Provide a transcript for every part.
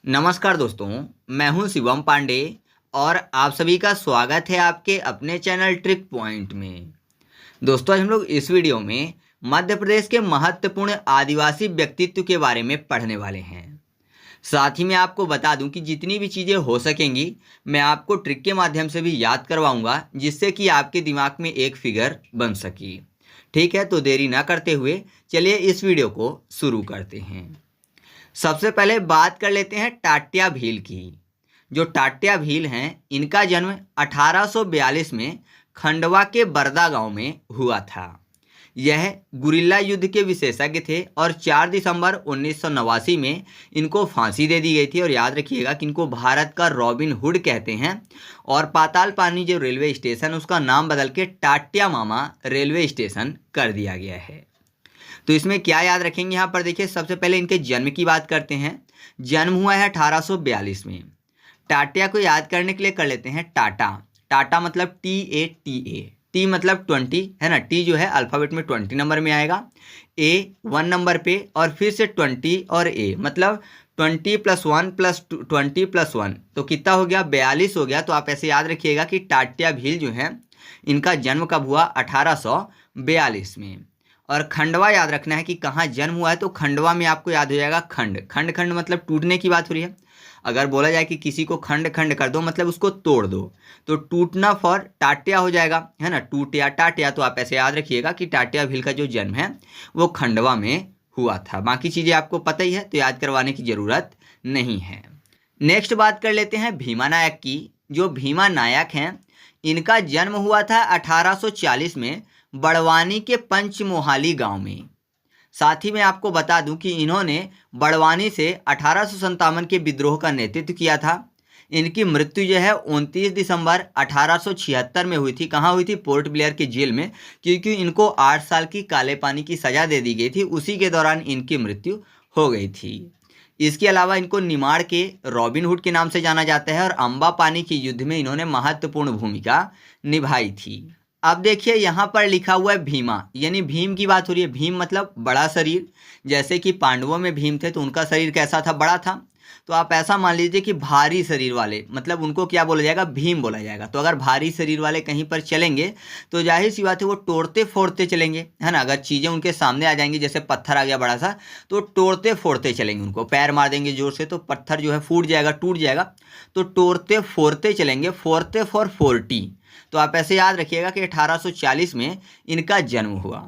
नमस्कार दोस्तों, मैं हूं शिवम पांडे और आप सभी का स्वागत है आपके अपने चैनल ट्रिक पॉइंट में। दोस्तों, आज हम लोग इस वीडियो में मध्य प्रदेश के महत्वपूर्ण आदिवासी व्यक्तित्व के बारे में पढ़ने वाले हैं। साथ ही मैं आपको बता दूं कि जितनी भी चीज़ें हो सकेंगी मैं आपको ट्रिक के माध्यम से भी याद करवाऊंगा, जिससे कि आपके दिमाग में एक फिगर बन सके। ठीक है, तो देरी ना करते हुए चलिए इस वीडियो को शुरू करते हैं। सबसे पहले बात कर लेते हैं टाट्या भील की। जो टाट्या भील हैं, इनका जन्म 1842 में खंडवा के बरदा गांव में हुआ था। यह गुरिल्ला युद्ध के विशेषज्ञ थे और 4 दिसंबर 1989 में इनको फांसी दे दी गई थी। और याद रखिएगा कि इनको भारत का रॉबिन हुड कहते हैं। और पाताल पानी जो रेलवे स्टेशन, उसका नाम बदल के टाट्या मामा रेलवे स्टेशन कर दिया गया है। तो इसमें क्या याद रखेंगे, यहाँ पर देखिए सबसे पहले इनके जन्म की बात करते हैं। जन्म हुआ है 1842 में। टाट्या को याद करने के लिए कर लेते हैं टाटा। टाटा मतलब TATA, टी मतलब 20 है ना। टी जो है अल्फ़ाबेट में 20 नंबर में आएगा, A 1 नंबर पे, और फिर से 20 और A मतलब 20 + 1 + 20 + 1 तो कितना हो गया, 42 हो गया। तो आप ऐसे याद रखिएगा कि टाट्या भील जो है, इनका जन्म कब हुआ, 1842 में। और खंडवा याद रखना है कि कहाँ जन्म हुआ है। तो खंडवा में आपको याद हो जाएगा खंड। खंड खंड मतलब टूटने की बात हो रही है। अगर बोला जाए कि किसी को खंड खंड कर दो मतलब उसको तोड़ दो, तो टूटना फॉर टाट्या हो जाएगा, है ना। टूटिया टाट्या। तो आप ऐसे याद रखिएगा कि टाट्या भील का जो जन्म है वो खंडवा में हुआ था। बाकी चीज़ें आपको पता ही है, तो याद करवाने की ज़रूरत नहीं है। नेक्स्ट बात कर लेते हैं भीमा नायक की। जो भीमा नायक हैं, इनका जन्म हुआ था 1840 में बड़वानी के पंचमोहाली गांव में। साथ ही मैं आपको बता दूं कि इन्होंने बड़वानी से 1857 के विद्रोह का नेतृत्व किया था। इनकी मृत्यु जो है 29 दिसंबर 1876 में हुई थी। कहाँ हुई थी, पोर्ट ब्लेयर की जेल में, क्योंकि इनको 8 साल की काले पानी की सजा दे दी गई थी। उसी के दौरान इनकी मृत्यु हो गई थी। इसके अलावा इनको निमाड़ के रॉबिन हुड के नाम से जाना जाता है और अम्बा पानी के युद्ध में इन्होंने महत्वपूर्ण भूमिका निभाई थी। अब देखिए यहाँ पर लिखा हुआ है भीमा, यानी भीम की बात हो रही है। भीम मतलब बड़ा शरीर। जैसे कि पांडवों में भीम थे तो उनका शरीर कैसा था, बड़ा था। तो आप ऐसा मान लीजिए कि भारी शरीर वाले, मतलब उनको क्या बोला जाएगा, भीम बोला जाएगा। तो अगर भारी शरीर वाले कहीं पर चलेंगे तो जाहिर सी बात है वो तोड़ते फोड़ते चलेंगे, है ना। अगर चीज़ें उनके सामने आ जाएंगी, जैसे पत्थर आ गया बड़ा सा, तो तोड़ते फोड़ते चलेंगे। उनको पैर मार देंगे जोर से तो पत्थर जो है फूट जाएगा, टूट जाएगा। तो तोड़ते फोड़ते चलेंगे, फोड़ते फॉर 40। तो आप ऐसे याद रखिएगा कि 1840 में इनका जन्म हुआ।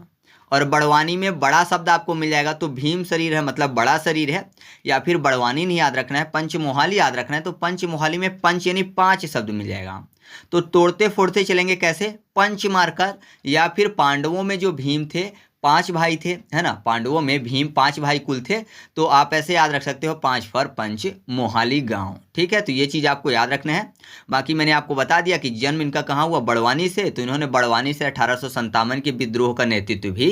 और बड़वानी में बड़ा शब्द आपको मिल जाएगा। तो भीम शरीर है मतलब बड़ा शरीर है, या फिर बड़वानी नहीं याद रखना है, पंचमोहाली याद रखना है। तो पंचमोहाली में पंच यानी 5 शब्द मिल जाएगा। तो तोड़ते फोड़ते चलेंगे कैसे, पंच मारकर। या फिर पांडवों में जो भीम थे 5 भाई थे, है ना। पांडवों में भीम 5 भाई कुल थे। तो आप ऐसे याद रख सकते हो 5 फॉर पंच मोहाली गांव। ठीक है, तो ये चीज़ आपको याद रखना है। बाकी मैंने आपको बता दिया कि जन्म इनका कहाँ हुआ, बड़वानी से। तो इन्होंने बड़वानी से 1857 के विद्रोह का नेतृत्व भी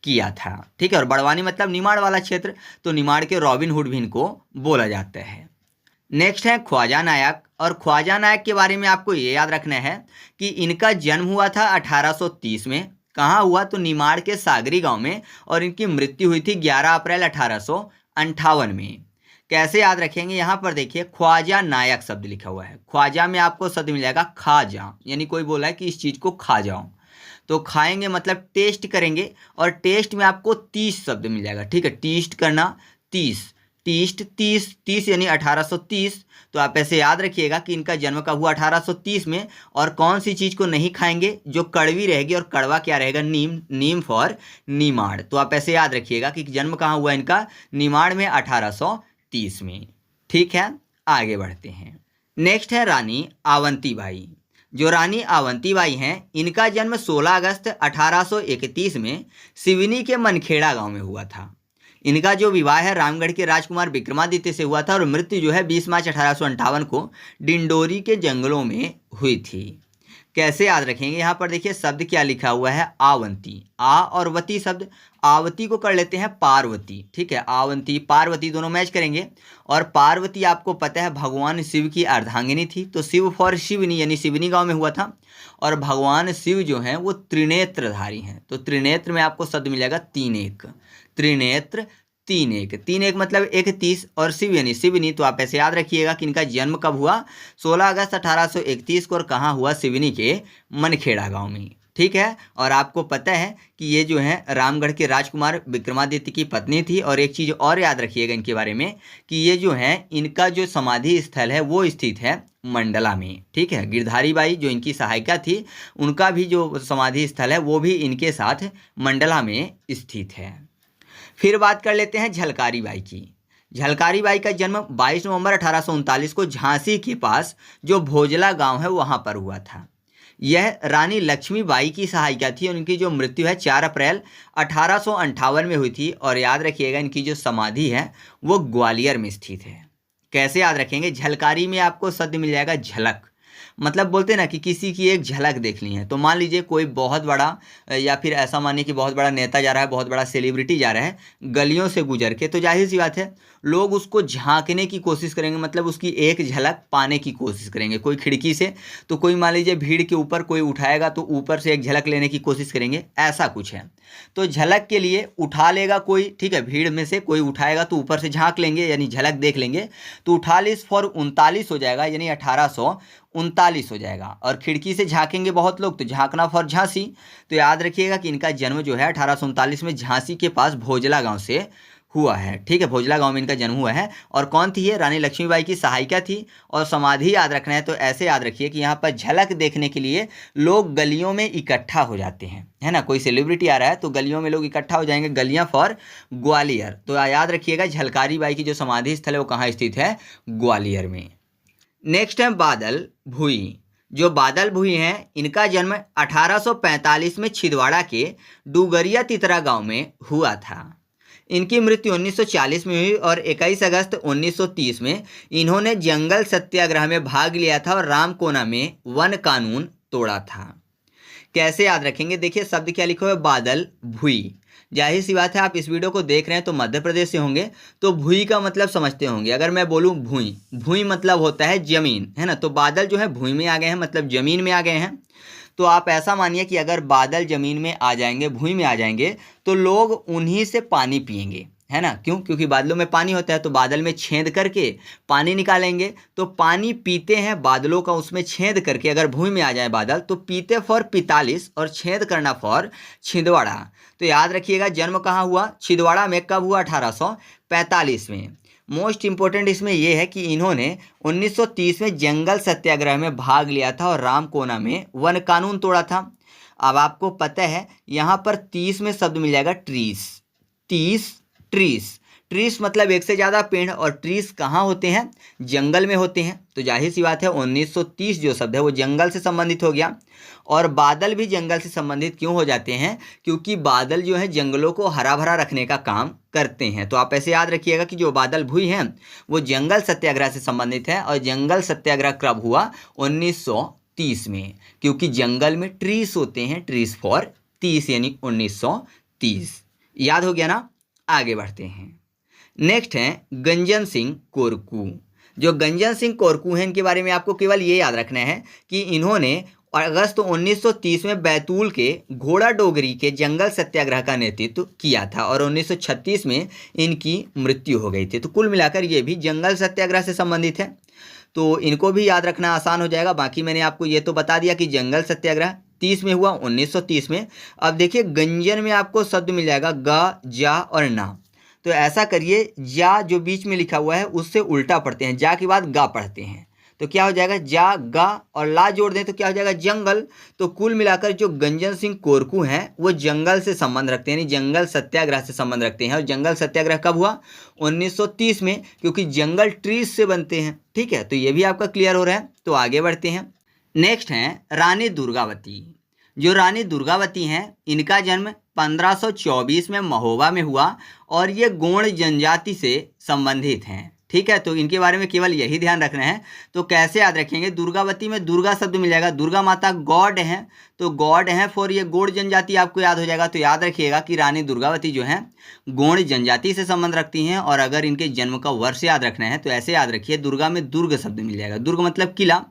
किया था। ठीक है, और बड़वानी मतलब निमाड़ वाला क्षेत्र। तो निमाड़ के रॉबिन हुड भी इनको बोला जाता है। नेक्स्ट है ख्वाजा नायक। और ख्वाजा नायक के बारे में आपको ये याद रखना है कि इनका जन्म हुआ था 1830 में। कहाँ हुआ, तो निमाड़ के सागरी गांव में। और इनकी मृत्यु हुई थी 11 अप्रैल 1858 में। कैसे याद रखेंगे, यहाँ पर देखिए ख्वाजा नायक शब्द लिखा हुआ है। ख्वाजा में आपको शब्द मिल जाएगा खाजा, यानी कोई बोला है कि इस चीज़ को खा जाओ। तो खाएंगे मतलब टेस्ट करेंगे, और टेस्ट में आपको 30 शब्द मिल जाएगा। ठीक है, टेस्ट करना 30, टीस्ट 30, 30 यानी 1830। तो आप ऐसे याद रखिएगा कि इनका जन्म कब हुआ, 1830 में। और कौन सी चीज़ को नहीं खाएंगे, जो कड़वी रहेगी। और कड़वा क्या रहेगा, नीम। नीम फॉर निमाड़। तो आप ऐसे याद रखिएगा कि जन्म कहाँ हुआ इनका, निमाड़ में 1830 में। ठीक है, आगे बढ़ते हैं। नेक्स्ट है रानी आवंतीबाई। जो रानी आवंतीबाई हैं, इनका जन्म 16 अगस्त 1831 में सिवनी के मनखेड़ा गांव में हुआ था। इनका जो विवाह है रामगढ़ के राजकुमार विक्रमादित्य से हुआ था। और मृत्यु जो है 20 मार्च 1858 को डिंडोरी के जंगलों में हुई थी। कैसे याद रखेंगे, यहाँ पर देखिए शब्द क्या लिखा हुआ है, आवंती। आ और वती शब्द, आवती को कर लेते हैं पार्वती। ठीक है, आवंती पार्वती दोनों मैच करेंगे। और पार्वती आपको पता है भगवान शिव की अर्धांगिनी थी। तो शिव फॉर शिवनी, यानी शिवनी गांव में हुआ था। और भगवान शिव जो हैं वो त्रिनेत्रधारी हैं। तो त्रिनेत्र में आपको शब्द मिलेगा 3 1, त्रिनेत्र 3 1 मतलब 31 और सिवनी तो आप ऐसे याद रखिएगा कि इनका जन्म कब हुआ, 16 अगस्त 1831 को, और कहाँ हुआ, सिवनी के मनखेड़ा गांव में। ठीक है। और आपको पता है कि ये जो है रामगढ़ के राजकुमार विक्रमादित्य की पत्नी थी। और एक चीज़ और याद रखिएगा इनके बारे में कि ये जो है इनका जो समाधि स्थल है वो स्थित है मंडला में। ठीक है। गिरधारी बाई जो इनकी सहायिका थी, उनका भी जो समाधि स्थल है वो भी इनके साथ मंडला में स्थित है। फिर बात कर लेते हैं झलकारी बाई की। झलकारी बाई का जन्म 22 नवंबर 1839 को झांसी के पास जो भोजला गांव है वहां पर हुआ था। यह रानी लक्ष्मीबाई की सहायिका थी। उनकी जो मृत्यु है 4 अप्रैल 1858 में हुई थी। और याद रखिएगा इनकी जो समाधि है वो ग्वालियर में स्थित है। कैसे याद रखेंगे, झलकारी में आपको शब्द मिल जाएगा झलक, मतलब बोलते ना कि किसी की एक झलक देखनी है। तो मान लीजिए कोई बहुत बड़ा, या फिर ऐसा मानिए कि बहुत बड़ा नेता जा रहा है, बहुत बड़ा सेलिब्रिटी जा रहा है गलियों से गुजर के, तो जाहिर सी बात है लोग उसको झांकने की कोशिश करेंगे, मतलब उसकी एक झलक पाने की कोशिश करेंगे। कोई खिड़की से, तो कोई मान लीजिए भीड़ के ऊपर कोई उठाएगा तो ऊपर से एक झलक लेने की कोशिश करेंगे, ऐसा कुछ है। तो झलक के लिए उठा लेगा कोई, ठीक है, भीड़ में से कोई उठाएगा तो ऊपर से झांक लेंगे यानी झलक देख लेंगे। तो 48 फॉर 39 हो जाएगा, यानी 1839 हो जाएगा। और खिड़की से झांकेंगे बहुत लोग तो झांकना फॉर झांसी। तो याद रखिएगा कि इनका जन्म जो है 1839 में झांसी के पास भोजला गांव से हुआ है। ठीक है, भोजला गांव में इनका जन्म हुआ है। और कौन थी ये, रानी लक्ष्मीबाई की सहायिका थी। और समाधि याद रखना है तो ऐसे याद रखिए कि यहाँ पर झलक देखने के लिए लोग गलियों में इकट्ठा हो जाते हैं, है ना। कोई सेलिब्रिटी आ रहा है तो गलियों में लोग इकट्ठा हो जाएंगे, गलियाँ फॉर ग्वालियर। तो याद रखिएगा झलकारी बाई की जो समाधि स्थल है वो कहाँ स्थित है, ग्वालियर में। नेक्स्ट है बादल भुई। जो बादल भुई हैं इनका जन्म 1845 में छिंदवाड़ा के डुगरिया तितरा गांव में हुआ था। इनकी मृत्यु 1940 में हुई और 21 अगस्त 1930 में इन्होंने जंगल सत्याग्रह में भाग लिया था और रामकोना में वन कानून तोड़ा था। कैसे याद रखेंगे, देखिए शब्द क्या लिखा हुआ है, बादल भुई। जाहिर सी बात है आप इस वीडियो को देख रहे हैं तो मध्य प्रदेश से होंगे, तो भुई का मतलब समझते होंगे। अगर मैं बोलूं भुई, भुई मतलब होता है जमीन, है ना। तो बादल जो है भुई में आ गए हैं, मतलब जमीन में आ गए हैं। तो आप ऐसा मानिए कि अगर बादल जमीन में आ जाएंगे, भुई में आ जाएंगे, तो लोग उन्हीं से पानी पिएंगे, है ना। क्यों, क्योंकि बादलों में पानी होता है तो बादल में छेद करके पानी निकालेंगे। तो पानी पीते हैं बादलों का, उसमें छेद करके अगर भूमि में आ जाए बादल तो पीते फॉर 45 और छेद करना फॉर छिंदवाड़ा। तो याद रखिएगा जन्म कहाँ हुआ, छिंदवाड़ा में। कब हुआ, 1845 में। मोस्ट इंपॉर्टेंट इसमें यह है कि इन्होंने 1930 में जंगल सत्याग्रह में भाग लिया था और रामकोना में वन कानून तोड़ा था। अब आपको पता है यहाँ पर 30 में शब्द मिल जाएगा ट्रीस। 30 ट्रीस, ट्रीस मतलब एक से ज़्यादा पेड़, और ट्रीस कहाँ होते हैं, जंगल में होते हैं। तो जाहिर सी बात है 1930 जो शब्द है वो जंगल से संबंधित हो गया। और बादल भी जंगल से संबंधित क्यों हो जाते हैं, क्योंकि बादल जो है जंगलों को हरा भरा रखने का काम करते हैं। तो आप ऐसे याद रखिएगा कि जो बादल भुई हैं वो जंगल सत्याग्रह से संबंधित है। और जंगल सत्याग्रह कब हुआ, 1930 में, क्योंकि जंगल में ट्रीस होते हैं, ट्रीस फॉर 30 यानी 1930। याद हो गया ना। आगे बढ़ते हैं। नेक्स्ट है गंजन सिंह कोरकू। जो गंजन सिंह कोरकू हैं इनके बारे में आपको केवल ये याद रखना है कि इन्होंने अगस्त 1930 में बैतूल के घोड़ा डोगरी के जंगल सत्याग्रह का नेतृत्व किया था और 1936 में इनकी मृत्यु हो गई थी। तो कुल मिलाकर ये भी जंगल सत्याग्रह से संबंधित है, तो इनको भी याद रखना आसान हो जाएगा। बाकी मैंने आपको ये तो बता दिया कि जंगल सत्याग्रह 30 में हुआ, 1930 में। अब देखिए गंजन में आपको शब्द मिल जाएगा गा, जा और ना। तो ऐसा करिए, जा जो बीच में लिखा हुआ है उससे उल्टा पढ़ते हैं, जा के बाद गा पढ़ते हैं। तो क्या हो जाएगा, जा गा, और ला जोड़ दें तो क्या हो जाएगा, जंगल। तो कुल मिलाकर जो गंजन सिंह कोरकू हैं वो जंगल से संबंध रखते हैं, यानी जंगल सत्याग्रह से संबंध रखते हैं। और जंगल सत्याग्रह कब हुआ, 1930 में, क्योंकि जंगल ट्रीज से बनते हैं। ठीक है, तो ये भी आपका क्लियर हो रहा है। तो आगे बढ़ते हैं। नेक्स्ट हैं रानी दुर्गावती। जो रानी दुर्गावती हैं इनका जन्म 1524 में महोबा में हुआ और ये गोंड जनजाति से संबंधित हैं। ठीक है, तो इनके बारे में केवल यही ध्यान रखना है। तो कैसे याद रखेंगे, दुर्गावती में दुर्गा शब्द मिल जाएगा, दुर्गा माता गॉड हैं, तो गॉड हैं फॉर ये गोंड जनजाति आपको याद हो जाएगा। तो याद रखिएगा कि रानी दुर्गावती जो हैं गोंड जनजाति से संबंध रखती हैं। और अगर इनके जन्म का वर्ष याद रखना है तो ऐसे याद रखिए, दुर्गा में दुर्ग शब्द मिल जाएगा, दुर्ग मतलब किला,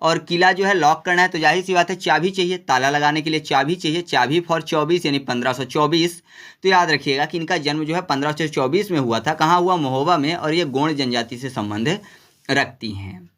और किला जो है लॉक करना है तो जाहिर सी बात है चाबी चाहिए, ताला लगाने के लिए चाबी चाहिए, चाबी फॉर 24 यानी 1524। तो याद रखिएगा कि इनका जन्म जो है 1524 में हुआ था। कहाँ हुआ? महोबा में, और ये गोंड जनजाति से संबंध रखती हैं।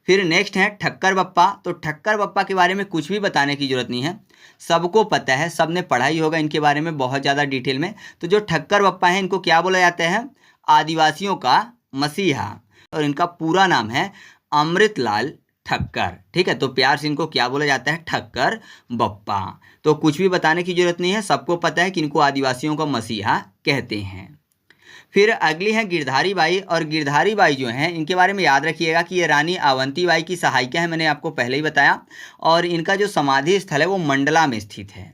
फिर नेक्स्ट है ठक्कर बप्पा। तो ठक्कर बप्पा के बारे में कुछ भी बताने की जरूरत नहीं है, सबको पता है, सबने पढ़ा ही होगा इनके बारे में बहुत ज़्यादा डिटेल में। तो जो ठक्कर बप्पा है इनको क्या बोला जाता है? आदिवासियों का मसीहा, और इनका पूरा नाम है अमृतलाल ठक्कर। ठीक है, तो प्यार से इनको क्या बोला जाता है? ठक्कर बप्पा। तो कुछ भी बताने की जरूरत नहीं है, सबको पता है कि इनको आदिवासियों का मसीहा कहते हैं। फिर अगली है गिरधारी बाई। और गिरधारी बाई जो हैं इनके बारे में याद रखिएगा कि ये रानी अवंती बाई की सहायिका है, मैंने आपको पहले ही बताया। और इनका जो समाधि स्थल है वो मंडला में स्थित है।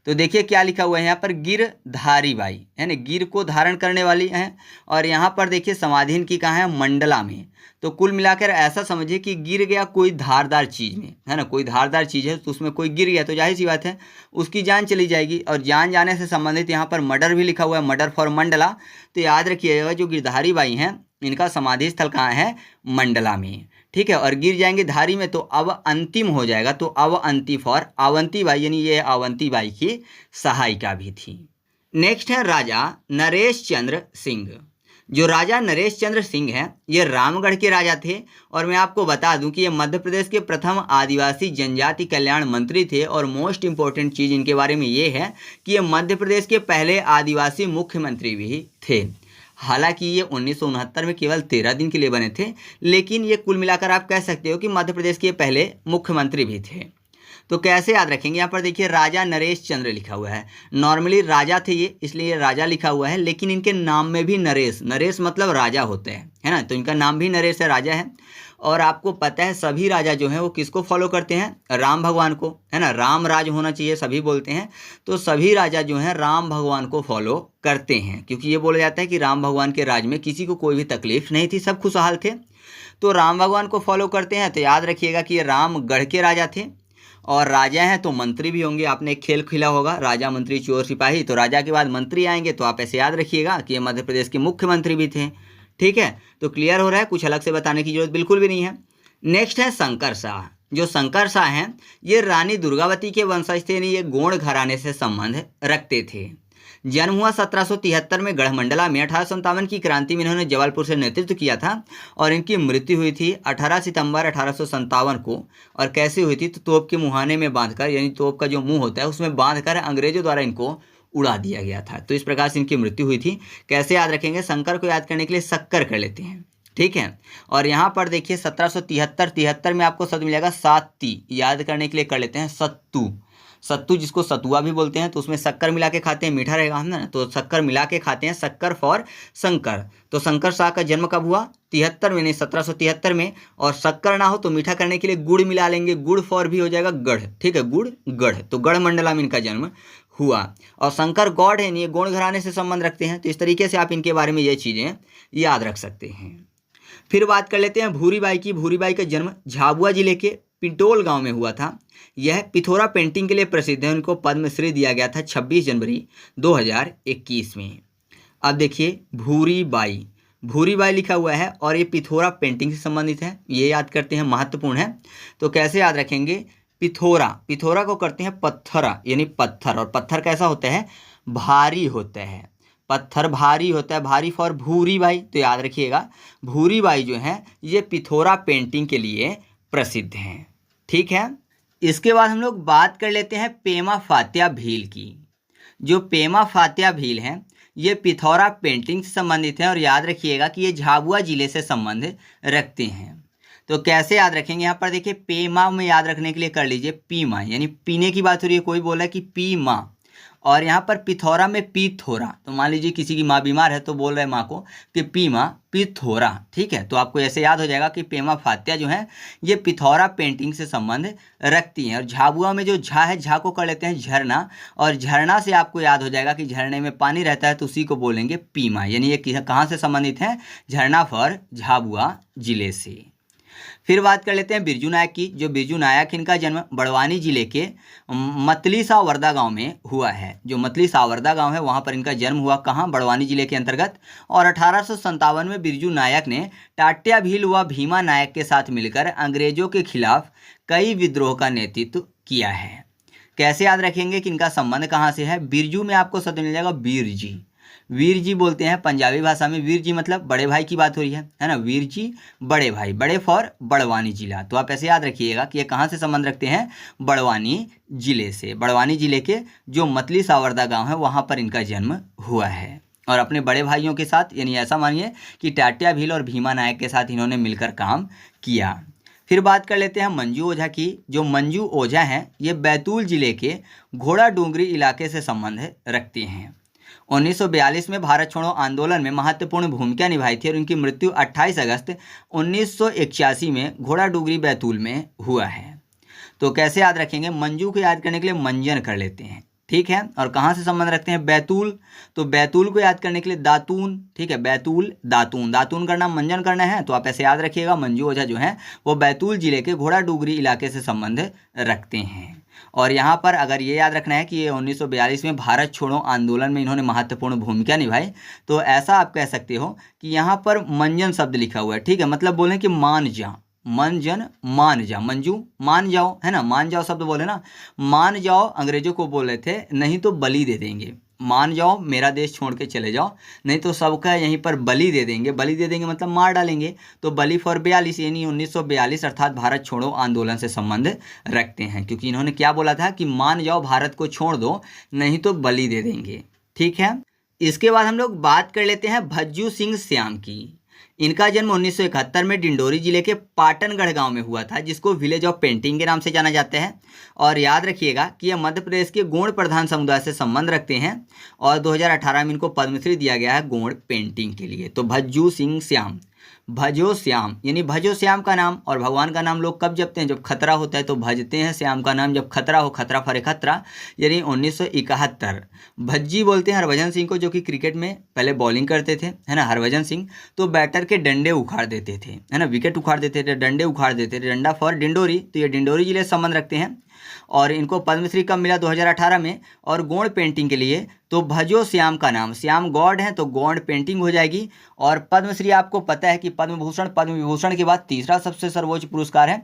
तो देखिए क्या लिखा हुआ है यहाँ पर, गिरधारी बाई है ना, गिर को धारण करने वाली हैं। और यहाँ पर देखिए समाधि इनकी कहाँ है? मंडला में। तो कुल मिलाकर ऐसा समझिए कि गिर गया कोई धारदार चीज़ में, है ना, कोई धारदार चीज़ है तो उसमें कोई गिर गया तो जाहिर सी बात है उसकी जान चली जाएगी। और जान जाने से संबंधित यहाँ पर मर्डर भी लिखा हुआ है, मर्डर फॉर मंडला। तो याद रखिएगा जो गिरधारी बाई हैं इनका समाधि स्थल कहाँ है? मंडला में। ठीक है, और गिर जाएंगे धारी में तो अब अंतिम हो जाएगा, तो अब अंति फॉर अवंती बाई, यानी ये अवंती बाई की सहायिका भी थी। नेक्स्ट है राजा नरेश चंद्र सिंह। जो राजा नरेश चंद्र सिंह हैं ये रामगढ़ के राजा थे। और मैं आपको बता दूं कि ये मध्य प्रदेश के प्रथम आदिवासी जनजाति कल्याण मंत्री थे। और मोस्ट इंपॉर्टेंट चीज़ इनके बारे में ये है कि ये मध्य प्रदेश के पहले आदिवासी मुख्यमंत्री भी थे। हालांकि ये 1969 में केवल 13 दिन के लिए बने थे, लेकिन ये कुल मिलाकर आप कह सकते हो कि मध्य प्रदेश के पहले मुख्यमंत्री भी थे। तो कैसे याद रखेंगे? यहाँ पर देखिए राजा नरेश चंद्र लिखा हुआ है। नॉर्मली राजा थे ये, इसलिए राजा लिखा हुआ है, लेकिन इनके नाम में भी नरेश, नरेश मतलब राजा होते हैं, है ना, तो इनका नाम भी नरेश है, राजा है। और आपको पता है सभी राजा जो हैं वो किसको फॉलो करते हैं? राम भगवान को, है ना, राम राज होना चाहिए सभी बोलते हैं। तो सभी राजा जो हैं राम भगवान को फॉलो करते हैं, क्योंकि ये बोला जाता है कि राम भगवान के राज में किसी को कोई भी तकलीफ नहीं थी, सब खुशहाल थे। तो राम भगवान को फॉलो करते हैं। तो याद रखिएगा कि ये रामगढ़ के राजा थे, और राजा हैं तो मंत्री भी होंगे। आपने एक खेल खेला होगा, राजा मंत्री चोर सिपाही, तो राजा के बाद मंत्री आएंगे, तो आप ऐसे याद रखिएगा कि ये मध्य प्रदेश के मुख्यमंत्री भी थे। ठीक है, तो क्लियर हो रहा है, कुछ अलग से बताने की जरूरत बिल्कुल भी नहीं है। नेक्स्ट है शंकर शाह। जो शंकर शाह हैं ये रानी दुर्गावती के वंशज थे, यानी ये गोंड घराने से संबंध रखते थे। जन्म हुआ 1773 में गढ़मंडला में। 1857 की क्रांति में इन्होंने जबलपुर से नेतृत्व किया था। और इनकी मृत्यु हुई थी 18 सितंबर 1857 को। और कैसे हुई थी? तो तोप के मुहाने में बांधकर, यानी तोप का जो मुंह होता है उसमें बांधकर अंग्रेजों द्वारा इनको उड़ा दिया गया था। तो इस प्रकार से इनकी मृत्यु हुई थी। कैसे याद रखेंगे? शंकर को याद करने के लिए शक्कर कर लेते हैं। ठीक है, और यहाँ पर देखिए 1773 में आपको शब्द मिलेगा साती, याद करने के लिए कर लेते हैं सत्तू। सत्तू जिसको सतुआ भी बोलते हैं, तो उसमें शक्कर मिला के खाते हैं, मीठा रहेगा हम ना, तो शक्कर मिला के खाते हैं, शक्कर फॉर शंकर। तो शंकर शाह का जन्म कब हुआ? 73 में, नहीं 1773 में। और शक्कर ना हो तो मीठा करने के लिए गुड़ मिला लेंगे, गुड़ फॉर भी हो जाएगा गढ़। ठीक है, गुड़ गढ़, तो गढ़ मंडला में इनका जन्म हुआ। और शंकर गौड़ है, ये गोंड घराने से संबंध रखते हैं। तो इस तरीके से आप इनके बारे में ये चीज़ें याद रख सकते हैं। फिर बात कर लेते हैं भूरी बाई की। भूरी बाई का जन्म झाबुआ जिले के पिंटोल गांव में हुआ था। यह पिथौरा पेंटिंग के लिए प्रसिद्ध है। उनको पद्मश्री दिया गया था 26 जनवरी 2021 में। अब देखिए भूरी बाई, भूरी बाई लिखा हुआ है और ये पिथौरा पेंटिंग से संबंधित है, ये याद करते हैं, महत्वपूर्ण है। तो कैसे याद रखेंगे? पिथौरा, पिथौरा को करते हैं पत्थरा, यानी पत्थर। और पत्थर कैसा होता है? भारी होता है, पत्थर भारी होता है, भारी फॉर भूरी बाई। तो याद रखिएगा भूरी बाई जो है ये पिथौरा पेंटिंग के लिए प्रसिद्ध हैं। ठीक है, इसके बाद हम लोग बात कर लेते हैं पेमा फात्या भील की। जो पेमा फात्या भील हैं ये पिथौरा पेंटिंग से संबंधित हैं। और याद रखिएगा कि ये झाबुआ जिले से संबंध रखते हैं। तो कैसे याद रखेंगे? यहाँ पर देखिए पेमा में याद रखने के लिए कर लीजिए पीमा, यानी पीने की बात हो रही है, कोई बोला कि पीमा। और यहाँ पर पिथौरा में पीथोरा, तो मान लीजिए किसी की माँ बीमार है तो बोल रहे हैं माँ को कि पीमा पिथौरा। ठीक है, तो आपको ऐसे याद हो जाएगा कि पेमा फात्या जो है ये पिथौरा पेंटिंग से संबंध रखती हैं। और झाबुआ में जो झा है, झा को कर लेते हैं झरना। और झरना से आपको याद हो जाएगा कि झरने में पानी रहता है तो उसी को बोलेंगे पीमा, यानी ये कहाँ से संबंधित है? झरना फॉर झाबुआ जिले से। फिर बात कर लेते हैं बिरजू नायक की। जो बिरजू नायक, इनका जन्म बड़वानी जिले के मतली सावरदा गांव में हुआ है। जो मतली सावरदा गांव है वहां पर इनका जन्म हुआ, कहाँ, बड़वानी जिले के अंतर्गत। और 1857 में बिरजू नायक ने टाट्या भील व भीमा नायक के साथ मिलकर अंग्रेजों के खिलाफ कई विद्रोह का नेतृत्व किया है। कैसे याद रखेंगे कि इनका संबंध कहाँ से है? बिरजू में आपको शब्द मिल जाएगा वीर जी। वीर जी बोलते हैं पंजाबी भाषा में। वीर जी मतलब बड़े भाई की बात हो रही है ना। वीर जी बड़े भाई, बड़े फॉर बड़वानी जिला। तो आप ऐसे याद रखिएगा कि ये कहाँ से संबंध रखते हैं? बड़वानी जिले से। बड़वानी जिले के जो मतली सावरदा गांव है वहाँ पर इनका जन्म हुआ है। और अपने बड़े भाइयों के साथ, यानी ऐसा मानिए कि टाट्या भील और भीमा नायक के साथ इन्होंने मिलकर काम किया। फिर बात कर लेते हैं मंजू ओझा की। जो मंजू ओझा हैं ये बैतूल जिले के घोड़ा डूंगरी इलाके से संबंध रखते हैं। 1942 में भारत छोड़ो आंदोलन में महत्वपूर्ण भूमिका निभाई थी और उनकी मृत्यु 28 अगस्त 1981 में घोड़ा डूंगरी बैतूल में हुआ है। तो कैसे याद रखेंगे? मंजू को याद करने के लिए मंजन कर लेते हैं, ठीक है। और कहाँ से संबंध रखते हैं? बैतूल। तो बैतूल को याद करने के लिए दातून, ठीक है। बैतूल दातून, दातून का नाम मंजन करना है। तो आप ऐसे याद रखिएगा मंजू ओझा जो है वो बैतूल जिले के घोड़ा डूंगरी इलाके से संबंध रखते हैं। और यहाँ पर अगर ये याद रखना है कि ये 1942 में भारत छोड़ो आंदोलन में इन्होंने महत्वपूर्ण भूमिका निभाई, तो ऐसा आप कह सकते हो कि यहाँ पर मंजन शब्द लिखा हुआ है, ठीक है। मतलब बोले कि मान जा, मंजन मान जा, मंजू मान जाओ, है ना। मान जाओ शब्द बोले ना, मान जाओ अंग्रेजों को बोले थे, नहीं तो बलि दे देंगे। मान जाओ, मेरा देश छोड़ के चले जाओ, नहीं तो सबका यहीं पर बलि दे देंगे। बलि दे देंगे मतलब मार डालेंगे। तो बलि फॉर 42 यानी 1942 अर्थात भारत छोड़ो आंदोलन से संबंध रखते हैं, क्योंकि इन्होंने क्या बोला था कि मान जाओ, भारत को छोड़ दो, नहीं तो बलि दे देंगे, ठीक है। इसके बाद हम लोग बात कर लेते हैं भज्जू सिंह श्याम की। इनका जन्म 1971 में डिंडोरी जिले के पाटनगढ़ गांव में हुआ था, जिसको विलेज ऑफ पेंटिंग के नाम से जाना जाता है। और याद रखिएगा कि यह मध्य प्रदेश के गोंड प्रधान समुदाय से संबंध रखते हैं और 2018 में इनको पद्मश्री दिया गया है गोंड पेंटिंग के लिए। तो भज्जू सिंह श्याम, भजो श्याम यानी भजो श्याम का नाम। और भगवान का नाम लोग कब जपते हैं? जब खतरा होता है तो भजते हैं श्याम का नाम, जब खतरा हो, खतरा फरे खतरा, यानी 1971। भज्जी बोलते हैं हरभजन सिंह को, जो कि क्रिकेट में पहले बॉलिंग करते थे, है ना। हरभजन सिंह तो बैटर के डंडे उखाड़ देते थे, है ना, विकेट उखाड़ देते थे, डंडे उखाड़ देते थे। डंडा फॉर डिंडोरी, तो ये डिंडोरी जिले से संबंध रखते हैं। और इनको पद्मश्री कब मिला? 2018 में। और गोंड पेंटिंग के लिए तो भजो श्याम का नाम, श्याम गॉड है तो गोंड पेंटिंग हो जाएगी। और पद्मश्री आपको पता है कि पद्म भूषण, पद्म विभूषण के बाद तीसरा सबसे सर्वोच्च पुरस्कार है।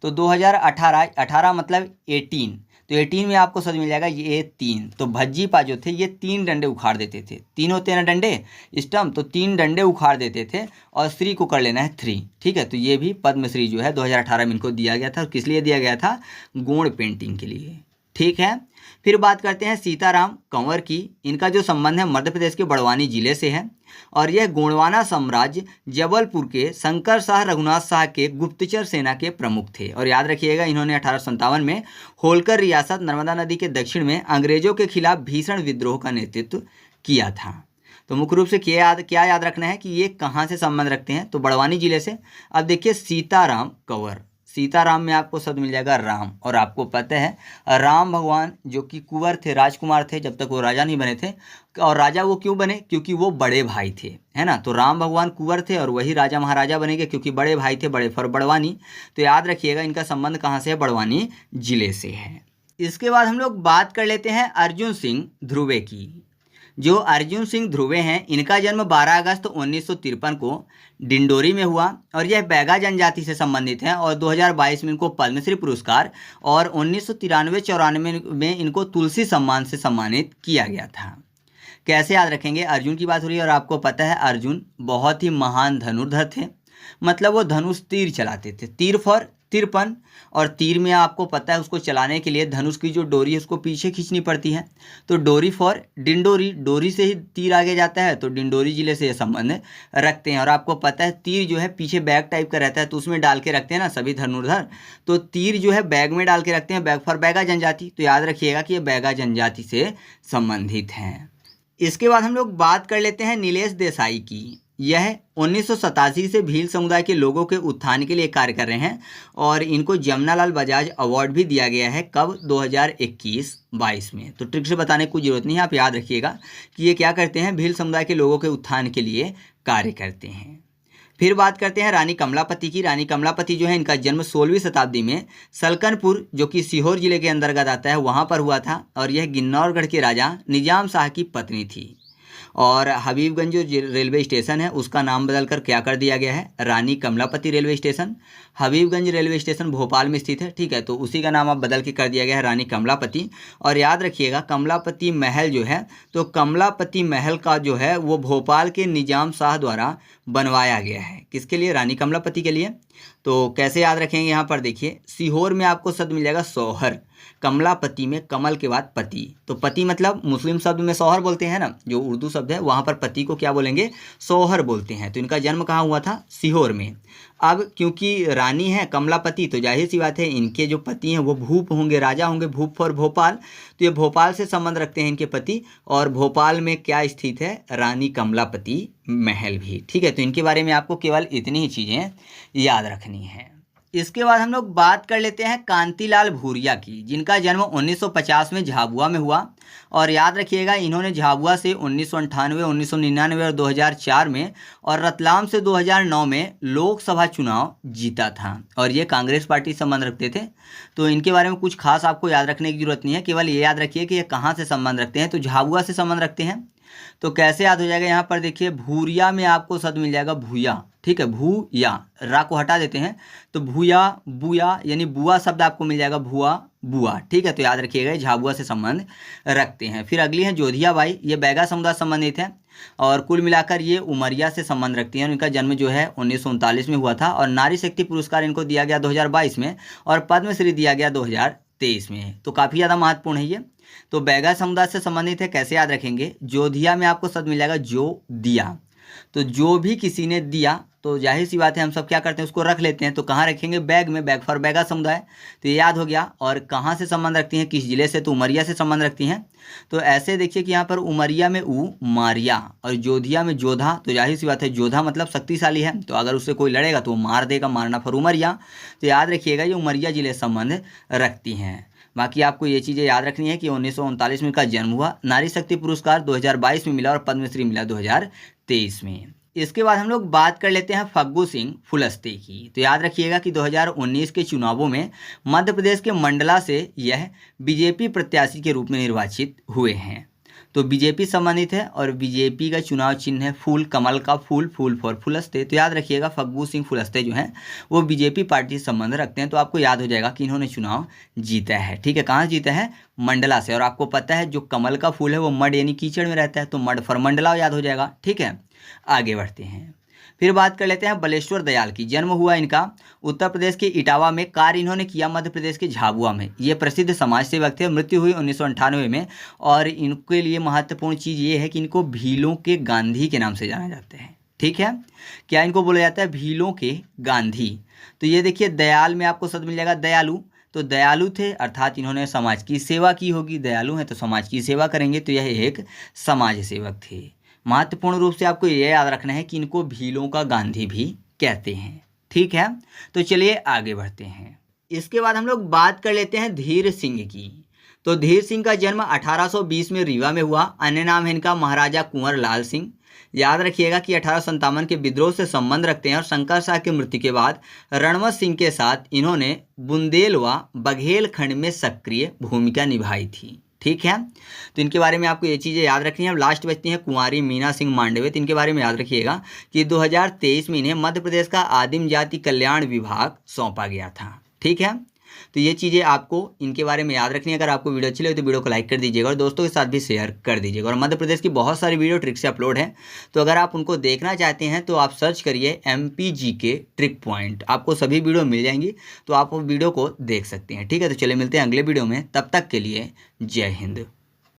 तो 2018, 18 मतलब 18, तो 18 में आपको समझ मिल जाएगा ये 3। तो भज्जीपा जो थे ये 3 डंडे उखाड़ देते थे। 3 होते हैं ना डंडे, स्टम्प, तो 3 डंडे उखाड़ देते थे और श्री को कर लेना है 3, ठीक है। तो ये भी पद्मश्री जो है 2018 में इनको दिया गया था। और किस लिए दिया गया था? गोंड पेंटिंग के लिए, ठीक है। फिर बात करते हैं सीताराम कंवर की। इनका जो संबंध है मध्य प्रदेश के बड़वानी जिले से है और यह गोंडवाना साम्राज्य जबलपुर के शंकर शाह रघुनाथ शाह के गुप्तचर सेना के प्रमुख थे। और याद रखिएगा इन्होंने 1857 में होलकर रियासत नर्मदा नदी के दक्षिण में अंग्रेजों के खिलाफ भीषण विद्रोह का नेतृत्व किया था। तो मुख्य रूप से क्या याद रखना है कि ये कहाँ से संबंध रखते हैं? तो बड़वानी जिले से। अब देखिए सीताराम कंवर, सीताराम में आपको शब्द मिल जाएगा राम। और आपको पता है राम भगवान जो कि कुंवर थे, राजकुमार थे, जब तक वो राजा नहीं बने थे। और राजा वो क्यों बने? क्योंकि वो बड़े भाई थे, है ना। तो राम भगवान कुंवर थे और वही राजा महाराजा बनेंगे क्योंकि बड़े भाई थे, बड़े फॉर बड़वानी। तो याद रखिएगा इनका संबंध कहाँ से है? बड़वानी जिले से है। इसके बाद हम लोग बात कर लेते हैं अर्जुन सिंह ध्रुवे की। जो अर्जुन सिंह ध्रुवे हैं इनका जन्म 12 अगस्त 1953 को डिंडोरी में हुआ और यह बैगा जनजाति से संबंधित हैं। और 2022 में इनको पद्मश्री पुरस्कार और 1993-94 में इनको तुलसी सम्मान से सम्मानित किया गया था। कैसे याद रखेंगे? अर्जुन की बात हो रही है और आपको पता है अर्जुन बहुत ही महान धनुर्धर थे। मतलब वो धनुष तीर चलाते थे, तीर फॉर तिरपन। और तीर में आपको पता है उसको चलाने के लिए धनुष की जो डोरी है उसको पीछे खींचनी पड़ती है। तो डोरी फॉर डिंडोरी, डोरी से ही तीर आगे जाता है। तो डिंडोरी जिले से ये संबंध रखते हैं। और आपको पता है तीर जो है पीछे बैग टाइप का रहता है तो उसमें डाल के रखते हैं ना सभी धनुर्धर। तो तीर जो है बैग में डाल के रखते हैं, बैग फॉर बैगा जनजाति। तो याद रखिएगा कि ये बैगा जनजाति से संबंधित हैं। इसके बाद हम लोग बात कर लेते हैं नीलेश देसाई की। यह 1987 से भील समुदाय के लोगों के उत्थान के लिए कार्य कर रहे हैं और इनको जमनालाल बजाज अवार्ड भी दिया गया है। कब? 2021-22 में। तो ट्रिक से बताने की कोई जरूरत नहीं है, आप याद रखिएगा कि ये क्या करते हैं? भील समुदाय के लोगों के उत्थान के लिए कार्य करते हैं। फिर बात करते हैं रानी कमलापति की। रानी कमलापति जो है इनका जन्म 16वीं शताब्दी में सलकनपुर, जो कि सीहोर जिले के अंतर्गत आता है, वहाँ पर हुआ था। और यह गिन्नौरगढ़ के राजा निजाम शाह की पत्नी थी। और हबीबगंज जो रेलवे स्टेशन है उसका नाम बदलकर क्या कर दिया गया है, Rani Kamlapati railway station. Habibganj railway station Bhopal में स्थित है, ठीक है, तो उसी का नाम अब बदल के कर दिया गया है रानी कमलापति। और याद रखिएगा कमलापति महल जो है, तो कमलापति महल का जो है वो भोपाल के निजाम शाह द्वारा बनवाया गया है। किसके लिए, रानी कमलापति के लिए। तो कैसे याद रखेंगे, यहाँ पर देखिए सीहोर में आपको शब्द मिल जाएगा सोहर, कमलापति में कमल के बाद पति, तो पति मतलब मुस्लिम शब्द में सोहर बोलते हैं ना, जो उर्दू शब्द है वहाँ पर पति को क्या बोलेंगे, सोहर बोलते हैं। तो इनका जन्म कहाँ हुआ था, सीहोर में। अब क्योंकि रानी है कमलापति, तो जाहिर सी बात है इनके जो पति हैं वो भूप होंगे, राजा होंगे, भूप फॉर भोपाल, तो ये भोपाल से संबंध रखते हैं इनके पति। और भोपाल में क्या स्थित है, रानी कमलापति महल भी, ठीक है। तो इनके बारे में आपको केवल इतनी ही चीज़ें याद रखनी है। इसके बाद हम लोग बात कर लेते हैं कांतिलाल भूरिया की, जिनका जन्म 1950 में झाबुआ में हुआ। और याद रखिएगा इन्होंने झाबुआ से 1998, 1999 और 2004 में और रतलाम से 2009 में लोकसभा चुनाव जीता था। और ये कांग्रेस पार्टी से संबंध रखते थे। तो इनके बारे में कुछ खास आपको याद रखने की जरूरत नहीं है, केवल ये याद रखिए कि ये कहाँ से संबंध रखते हैं, तो झाबुआ से संबंध रखते हैं। तो कैसे याद हो जाएगा, यहाँ पर देखिए भूरिया में आपको शब्द मिल जाएगा भूया, ठीक है, भूया, रा को हटा देते हैं तो भूया, बुया यानी बुआ शब्द आपको मिल जाएगा, भुआ, बुआ, ठीक है। तो याद रखिएगा झाबुआ से संबंध रखते हैं। फिर अगली है जोधिया बाई, ये बैगा समुदाय संबंधित है और कुल मिलाकर ये उमरिया से संबंध रखती हैं। इनका जन्म जो है 1939 में हुआ था और नारी शक्ति पुरस्कार इनको दिया गया 2022 में और पद्मश्री दिया गया 2023 में। तो काफ़ी ज़्यादा महत्वपूर्ण है ये। तो बैगा समुदाय से संबंधित है, कैसे याद रखेंगे, जोधिया में आपको शब्द मिल जाएगा जो दिया, तो जो भी किसी ने दिया, तो जाहिर सी बात है हम सब क्या करते हैं उसको रख लेते हैं, तो कहाँ रखेंगे, बैग में, बैग फॉर बैगा समुदाय, तो ये याद हो गया। और कहाँ से संबंध रखती हैं, किस जिले से, तो उमरिया से संबंध रखती हैं। तो ऐसे देखिए कि यहाँ पर उमरिया में मारिया और जोधिया में जोधा, तो जाहिर सी बात है जोधा मतलब शक्तिशाली है, तो अगर उससे कोई लड़ेगा तो वो मार देगा, मारना फॉर उमरिया। तो याद रखिएगा ये उमरिया जिले से संबंध रखती हैं। बाकी आपको ये चीज़ें याद रखनी है कि 1939 में इनका जन्म हुआ, नारी शक्ति पुरस्कार 2022 में मिला और पद्मश्री मिला 2023 में। इसके बाद हम लोग बात कर लेते हैं फग्गू सिंह फुलस्ते की। तो याद रखिएगा कि 2019 के चुनावों में मध्य प्रदेश के मंडला से यह बीजेपी प्रत्याशी के रूप में निर्वाचित हुए हैं। तो बीजेपी संबंधित है और बीजेपी का चुनाव चिन्ह है फूल, कमल का फूल, फूल फॉर फुलस्ते। तो याद रखिएगा फग्गू सिंह फुलस्ते जो हैं वो बीजेपी पार्टी से संबंध रखते हैं। तो आपको याद हो जाएगा कि इन्होंने चुनाव जीता है, ठीक है। कहाँ जीता है, मंडला से। और आपको पता है जो कमल का फूल है वो मड यानी कीचड़ में रहता है, तो मड फॉर मंडला याद हो जाएगा, ठीक है। आगे बढ़ते हैं, फिर बात कर लेते हैं बलेश्वर दयाल की। जन्म हुआ इनका उत्तर प्रदेश के इटावा में, कार्य इन्होंने किया मध्य प्रदेश के झाबुआ में। ये प्रसिद्ध समाज सेवक थे, मृत्यु हुई 1998 में। और इनके लिए महत्वपूर्ण चीज़ ये है कि इनको भीलों के गांधी के नाम से जाना जाता है, ठीक है। क्या इनको बोला जाता है, भीलों के गांधी। तो ये देखिए दयाल में आपको शब्द मिल जाएगा दयालु, तो दयालु थे अर्थात इन्होंने समाज की सेवा की होगी, दयालु हैं तो समाज की सेवा करेंगे, तो यह एक समाज सेवक थे। महत्वपूर्ण रूप से आपको यह याद रखना है कि इनको भीलों का गांधी भी कहते हैं, ठीक है। तो चलिए आगे बढ़ते हैं। इसके बाद हम लोग बात कर लेते हैं धीर सिंह की। तो धीर सिंह का जन्म 1820 में रीवा में हुआ। अन्य नाम है इनका महाराजा कुंवर लाल सिंह। याद रखिएगा कि 1857 के विद्रोह से संबंध रखते हैं और शंकर शाह की मृत्यु के बाद रणवत सिंह के साथ इन्होंने बुंदेल व बघेलखंड में सक्रिय भूमिका निभाई थी, ठीक है। तो इनके बारे में आपको ये चीज़ें याद रखनी है। अब लास्ट बचती हैं कुंवारी मीना सिंह मांडवे। तो इनके बारे में याद रखिएगा कि 2023 में इन्हें मध्य प्रदेश का आदिम जाति कल्याण विभाग सौंपा गया था, ठीक है। तो ये चीज़ें आपको इनके बारे में याद रखनी है। अगर आपको वीडियो अच्छी लगे तो वीडियो को लाइक कर दीजिएगा और दोस्तों के साथ भी शेयर कर दीजिएगा। और मध्य प्रदेश की बहुत सारी वीडियो ट्रिक से अपलोड हैं, तो अगर आप उनको देखना चाहते हैं तो आप सर्च करिए MPGK ट्रिक पॉइंट, आपको सभी वीडियो मिल जाएंगी, तो आप वो वीडियो को देख सकते हैं, ठीक है। तो चलिए मिलते हैं अगले वीडियो में, तब तक के लिए जय हिंद।